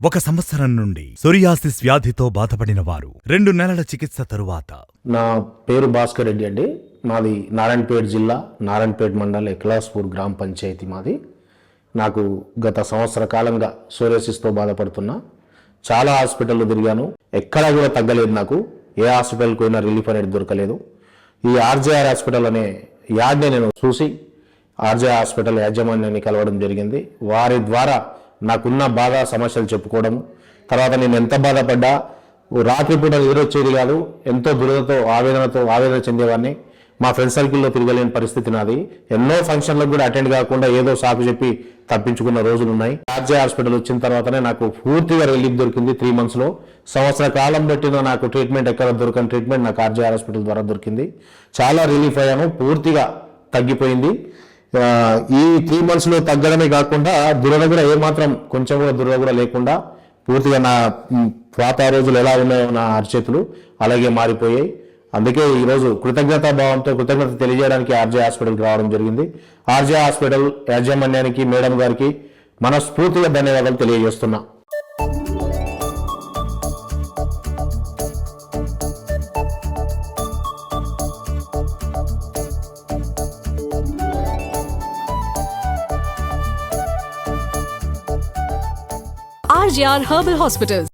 1 సంవత్సరం నుండి సోరియాసిస్ వ్యాధితో బాధపడిన వారు 2 నెలల చికిత్స తరువాత. నా పేరు భాస్కర్ రెడ్డి అండి. మాది నారాయణపేట జిల్లా, నారాయణపేట మండలం, ఎక్లాస్పూర్ గ్రామ పంచాయతీ మాది. నాకు గత సంవత్సర కాలంగా సోరియాసిస్తో బాధపడుతున్నా. చాలా హాస్పిటల్లో తిరిగాను, ఎక్కడా కూడా తగ్గలేదు. నాకు ఏ హాస్పిటల్కి పోయినా రిలీఫ్ అనేది దొరకలేదు. ఈ ఆర్జేఆర్ హాస్పిటల్ అనే యాడ్ని నేను చూసి ఆర్జేఆర్ హాస్పిటల్ యాజమాన్యాన్ని కలవడం జరిగింది. వారి ద్వారా నాకున్న బాధ సమస్యలు చెప్పుకోవడం, తర్వాత నేను ఎంత బాధపడ్డా, రాత్రిపూట నిద్రొచ్చేది కాదు, ఎంతో దురదతో ఆవేదన చెందేవాడిని. మా ఫ్రెండ్ సర్కిల్లో తిరగలేని పరిస్థితి నాది. ఎన్నో ఫంక్షన్లకు కూడా అటెండ్ కాకుండా ఏదో సాకు చెప్పి తప్పించుకున్న రోజులు ఉన్నాయి. ఆర్జే హాస్పిటల్ వచ్చిన తర్వాతనే నాకు పూర్తిగా రిలీఫ్ దొరికింది. 3 monthsలో సంవత్సర కాలం పెట్టిన నాకు ట్రీట్మెంట్, ఎక్కడ దొరకని ట్రీట్మెంట్ నాకు ఆర్జే హాస్పిటల్ ద్వారా దొరికింది. చాలా రిలీఫ్ అయ్యాను, పూర్తిగా తగ్గిపోయింది. ఈ 3 monthsలో తగ్గడమే కాకుండా దురద కూడా ఏమాత్రం కొంచెం కూడా దురద కూడా లేకుండా పూర్తిగా నా పాత రోజులు ఎలా ఉన్నాయో నా అరచేతులు అలాగే మారిపోయాయి. అందుకే ఈరోజు కృతజ్ఞత తెలియజేయడానికి ఆర్జే హాస్పిటల్కి రావడం జరిగింది. ఆర్జే హాస్పిటల్ యాజమాన్యానికి, మేడం గారికి మనస్ఫూర్తిగా ధన్యవాదాలు తెలియజేస్తున్నా. RJR Herbal Hospitals.